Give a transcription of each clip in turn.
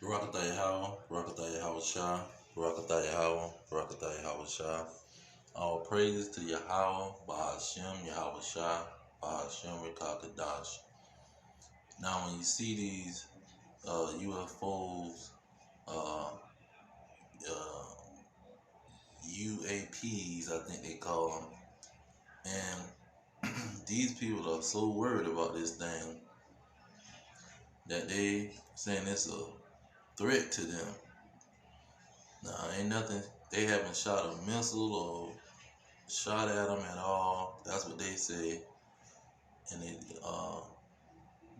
Barakatah Yahweh, Barakatah Yahweh Shah, Barakatah Yahweh, Barakatah Yahweh Shah. All praises to Yahweh, Bahashem, Yahweh Shah, Bahashem, Rekakadash. Now, when you see these UFOs, uh, UAPs, I think they call them, and these people are so worried about this thing that they saying it's a threat to them. Now, ain't nothing, they haven't shot a missile or shot at them at all. That's what they say. And they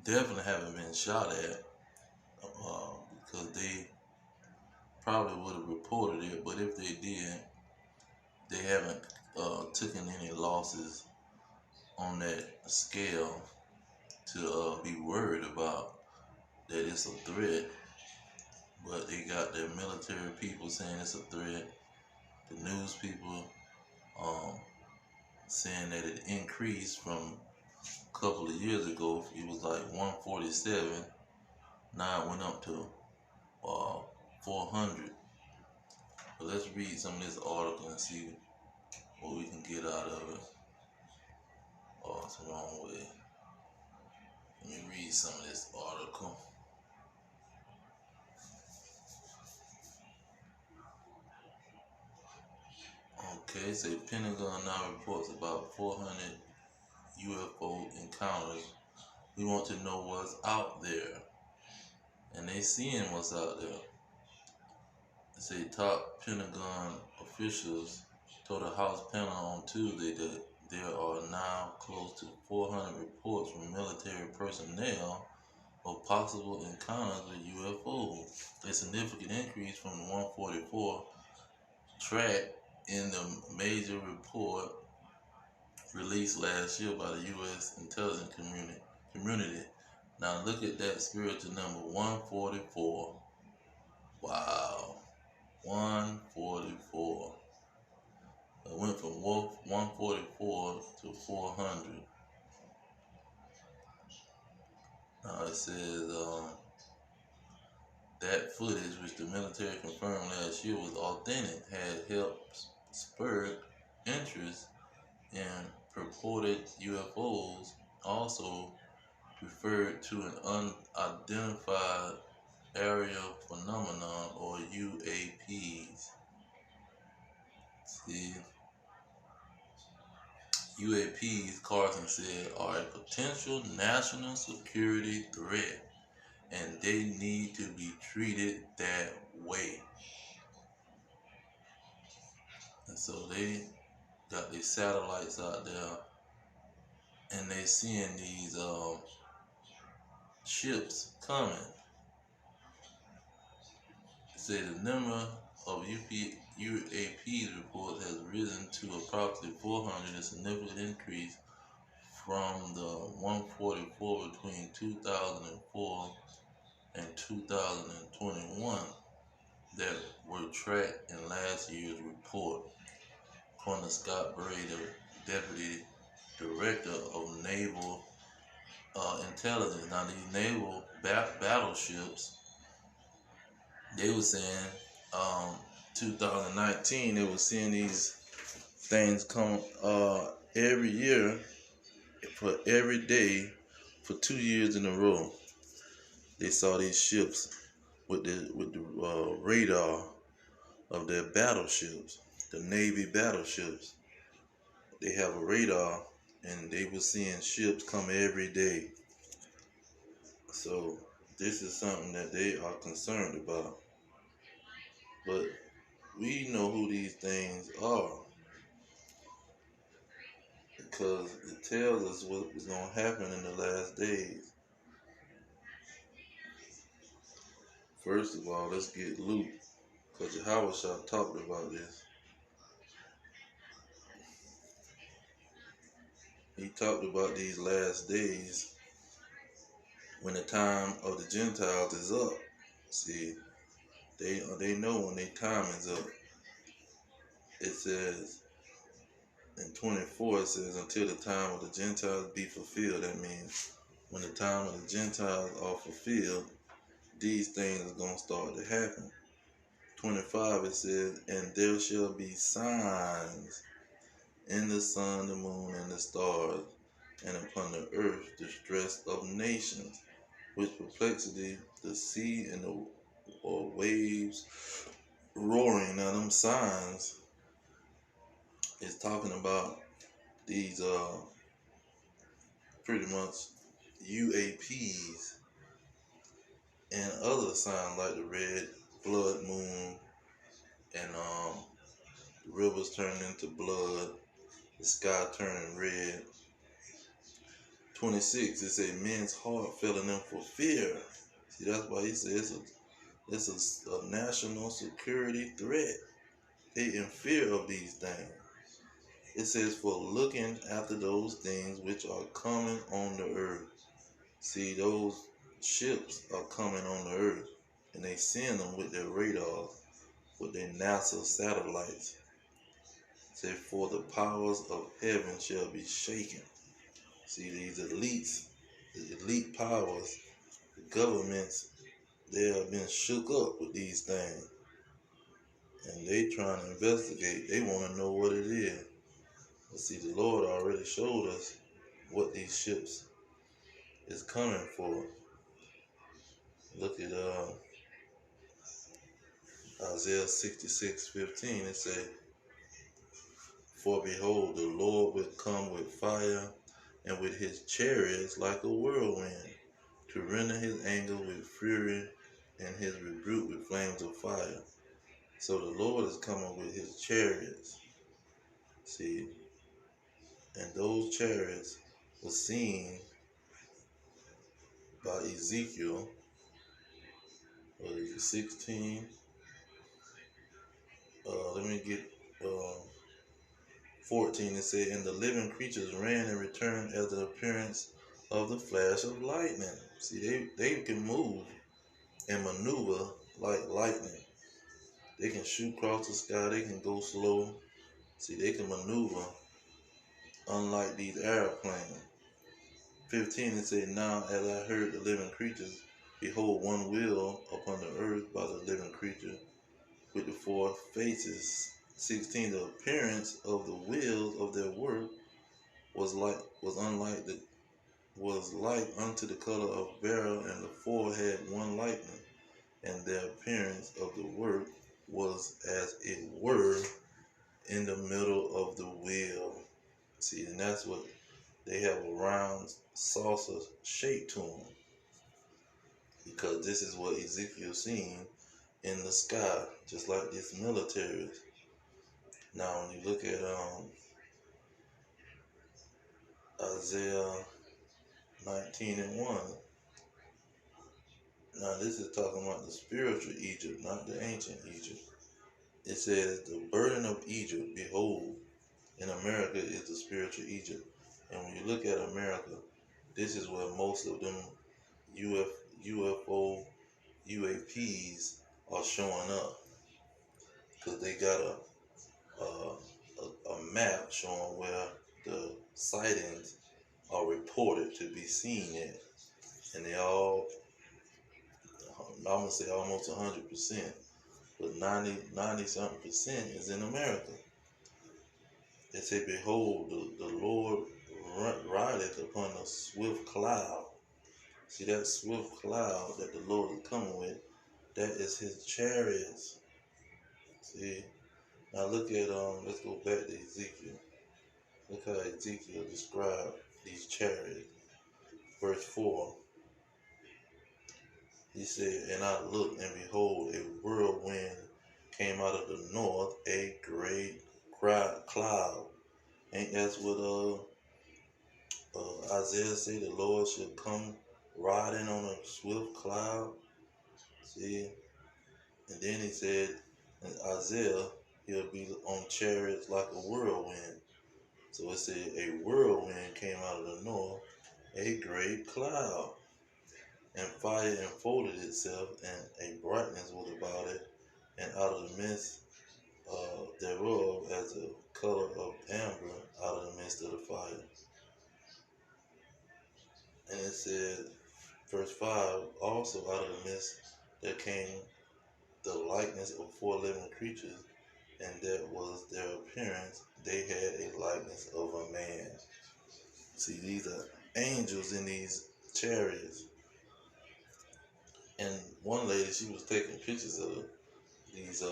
definitely haven't been shot at because they probably would have reported it. But if they did, they haven't taken any losses on that scale to be worried about that it's a threat. But they got their military people saying it's a threat. The news people saying that it increased from a couple of years ago. It was like 147. Now it went up to 400. But let's read some of this article and see what we can get out of it. Oh, it's the wrong way. Let me read some of this article. Okay, say Pentagon now reports about 400 UFO encounters. We want to know what's out there. And they seeing what's out there. They say top Pentagon officials told the House panel on Tuesday that there are now close to 400 reports from military personnel of possible encounters with UFOs, a significant increase from the 144 tracked in the major report released last year by the U.S. intelligence community. Now look at that spiritual number, 144. Wow, 144. It went from 144 to 400. Now it says that footage, which the military confirmed last year was authentic, had helped spur interest in purported UFOs, also referred to an unidentified aerial phenomenon or UAPs. See, UAPs, Carson said, are a potential national security threat, and they need to be treated that way. And so they got these satellites out there, and they seeing these ships coming. It said the number of UAP's reports has risen to approximately 400, a significant increase from the 144 between 2004 and 2021 that were tracked in last year's report, according to Scott Bray, the Deputy Director of Naval Intelligence. Now, these naval battleships, they were saying 2019, they were seeing these things come every year for every day for 2 years in a row. They saw these ships with the radar of their battleships, the Navy battleships. They have a radar, and they were seeing ships come every day. So this is something that they are concerned about. But we know who these things are because it tells us what is going to happen in the last days. First of all, let's get Luke, because Yahweh Shah talked about this. He talked about these last days when the time of the Gentiles is up. See, they know when their time is up. It says in 24, it says until the time of the Gentiles be fulfilled. That means when the time of the Gentiles are fulfilled, these things are going to start to happen. 25, it says, and there shall be signs in the sun, the moon, and the stars, and upon the earth distress of nations, with perplexity, the sea and the waves roaring. Now, them signs is talking about these pretty much UAPs and other signs like the red blood moon and rivers turning into blood, the sky turning red. 26, it say men's heart fell in them for fear. See, that's why he says it's a national security threat. They in fear of these things. It says for looking after those things which are coming on the earth. See, those ships are coming on the earth, and they send them with their radars, with their NASA satellites. Say, for the powers of heaven shall be shaken. See, these elites, the elite powers, the governments, they have been shook up with these things. And they trying to investigate. They want to know what it is. But see, the Lord already showed us what these ships is coming for. Look at Isaiah 66:15. It say, for behold, the Lord will come with fire, and with his chariots like a whirlwind, to render his anger with fury, and his rebuke with flames of fire. So the Lord is coming with his chariots. See, and those chariots were seen by Ezekiel 16. Let me get 14. It said, and the living creatures ran and returned as the appearance of the flash of lightning. See, they can move and maneuver like lightning. They can shoot across the sky. They can go slow. See, they can maneuver unlike these airplanes. 15, it said, now as I heard the living creatures, behold, one wheel upon the earth by the living creature with the four faces. 16, the appearance of the wheels of their work was like unto the color of beryl, and the four had one likeness, and their appearance of the work was as it were in the middle of the wheel. See, and that's what they have, a round saucer shape to them, because this is what Ezekiel seen in the sky, just like these militaries. Now, when you look at Isaiah 19:1, now this is talking about the spiritual Egypt, not the ancient Egypt. It says, the burden of Egypt, behold, in America is the spiritual Egypt. And when you look at America, this is where most of them UFO, UAPs are showing up, because they got a map showing where the sightings are reported to be seen at, and they all, I'm gonna say almost 100%, but 90 something percent is in America. They say, behold, the Lord rideth upon a swift cloud. See, that swift cloud that the Lord is coming with, that is his chariots. See, now look at let's go back to Ezekiel. Look how Ezekiel described these chariots. Verse 4, he said, and I looked, and behold, a whirlwind came out of the north, a great cloud. Ain't that's what Isaiah said, the Lord should come riding on a swift cloud? See? And then he said in Isaiah, he'll be on chariots like a whirlwind. So it said a whirlwind came out of the north, a great cloud, and fire enfolded itself, and a brightness was about it, and out of the midst thereof as the color of amber out of the midst of the fire. And it said, Verse 5, also out of the mist there came the likeness of four living creatures, and that was their appearance. They had a likeness of a man. See, these are angels in these chariots. And one lady, she was taking pictures of these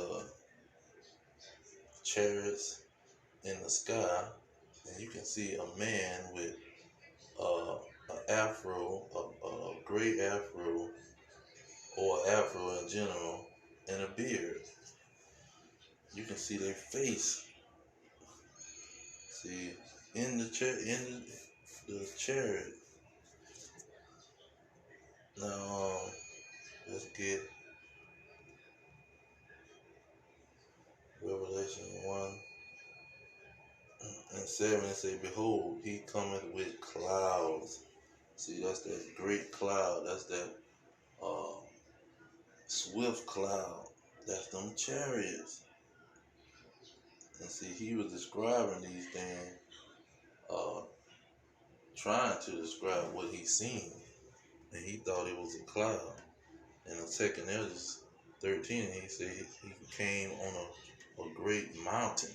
chariots in the sky, and you can see a man with an afro, a gray afro, or afro in general, and a beard. You can see their face. See, in the chariot. Now, let's get Revelation 1 and 7. It say, behold, he cometh with clouds. See, that's that great cloud. That's that uh, swift cloud. That's them chariots. And see, he was describing these things, uh, trying to describe what he seen. And he thought it was a cloud. In the second Ezra 13, he said he came on a great mountain.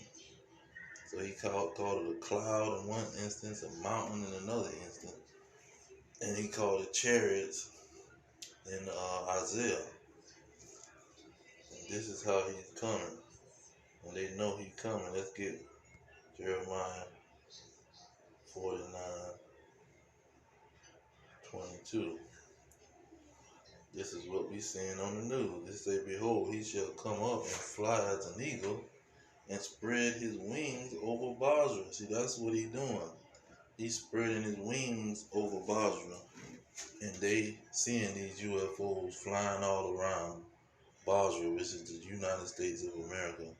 So he called it a cloud in one instance, a mountain in another instance. And he called it chariots in Isaiah. And this is how he's coming. And they know he's coming. Let's get Jeremiah 49:22. This is what we seeing on the news. It say, behold, he shall come up and fly as an eagle and spread his wings over Basra. See, that's what he's doing. He's spreading his wings over Basra. And they seeing these UFOs flying all around Basra, which is the United States of America,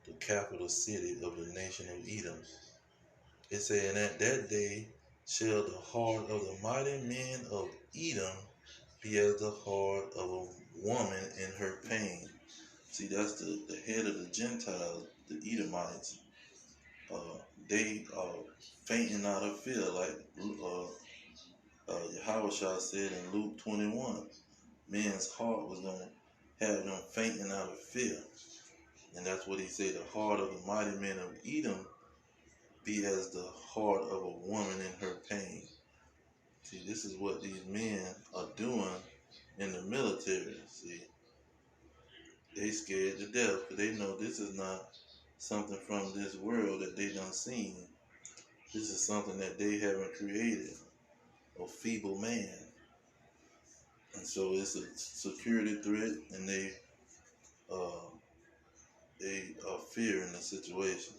the capital city of the nation of Edom. It say, and at that day shall the heart of the mighty men of Edom be as the heart of a woman in her pain. See, that's the head of the Gentiles, the Edomites. They are fainting out of fear, like Yahushua said in Luke 21. Men's heart was going to have them fainting out of fear. And that's what he said, the heart of the mighty men of Edom be as the heart of a woman in her pain. See, this is what these men are doing in the military. See, they scared to death because they know this is not something from this world that they done seen. This is something that they haven't created, a feeble man. And so it's a security threat, and they are fearing the situation.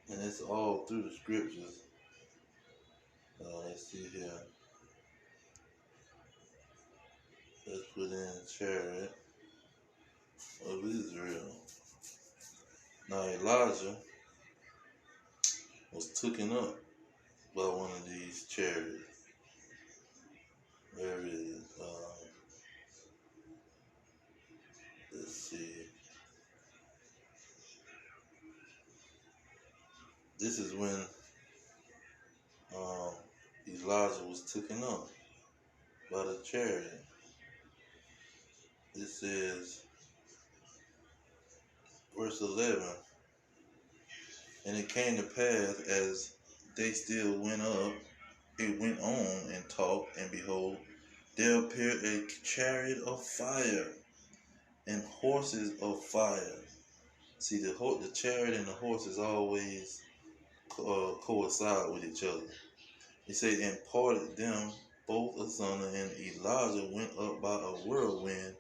And it's all through the scriptures. Let's see here. Let's put in chariot of Israel. Now Elijah was taken up by one of these chariots. Where is it? Let's see. This is when Elijah was taken up by the chariot. It says, verse 11, and it came to pass as they still went up, it went on and talked, and behold, there appeared a chariot of fire and horses of fire. See, the chariot and the horses always coincide with each other. He said, and parted them both asunder, and Elijah went up by a whirlwind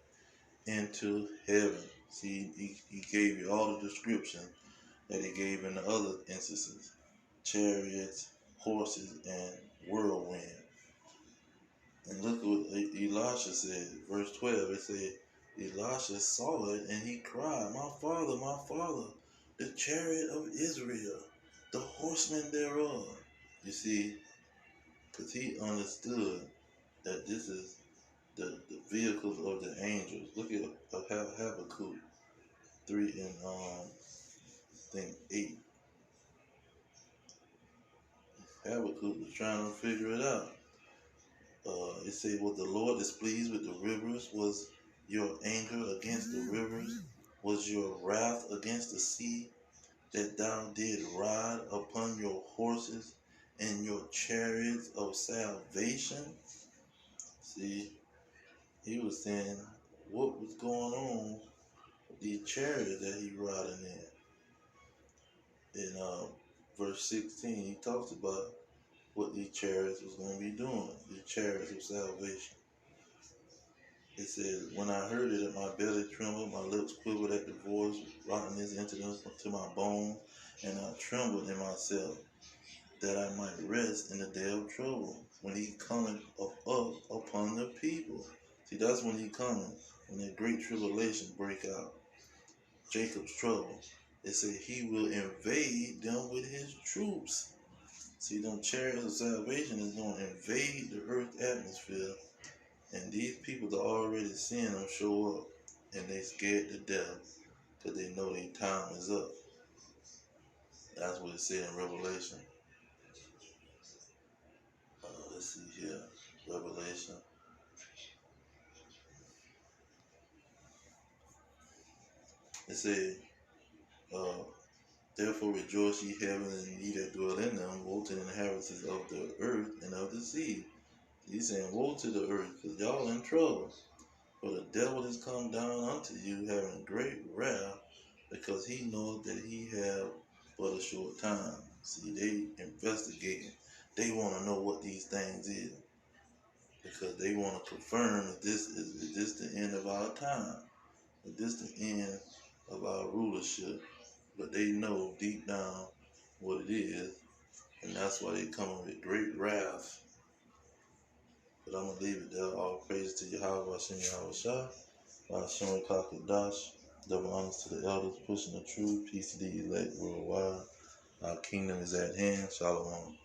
into heaven. See, he gave you all the description that he gave in the other instances. Chariots, horses, and whirlwind. And look what Elisha said, verse 12, it said, Elisha saw it and he cried, my father, the chariot of Israel, the horsemen thereof. You see, because he understood that this is the vehicles of the angels. Look at Habakkuk 3 and I think 8. Habakkuk was trying to figure it out. It said, was the Lord displeased with the rivers? Was your anger against the rivers? Was your wrath against the sea, that thou did ride upon your horses and your chariots of salvation? See, he was saying what was going on with these chariots that he riding in. In verse 16, he talks about what these chariots was going to be doing, the chariots of salvation. It says, when I heard it, my belly trembled, my lips quivered at the voice, rottenness entered into my bones, and I trembled in myself, that I might rest in the day of trouble, when he cometh up upon the people. See, that's when he coming, when that great tribulation break out, Jacob's trouble. It said he will invade them with his troops. See, them chariots of salvation is going to invade the earth's atmosphere. And these people are already seeing them show up, and they scared to death because they know their time is up. That's what it said in Revelation. Let's see here, Revelation. It said, therefore rejoice ye heaven, and ye that dwell in them. Woe to the inhabitants of the earth and of the sea. He's saying, woe to the earth, because y'all in trouble. For the devil is come down unto you, having great wrath, because he knows that he have but a short time. See, they investigating. They want to know what these things is, because they want to confirm that is this the end of our time, is this the end of our rulership. But they know deep down what it is, and that's why they come with great wrath. But I'm gonna leave it there. All praise to Yahweh Hashem Yahweh Shah. Hashem Kakadash. Double honors to the elders pushing the truth. Peace to the elect worldwide. Our kingdom is at hand. Shalom.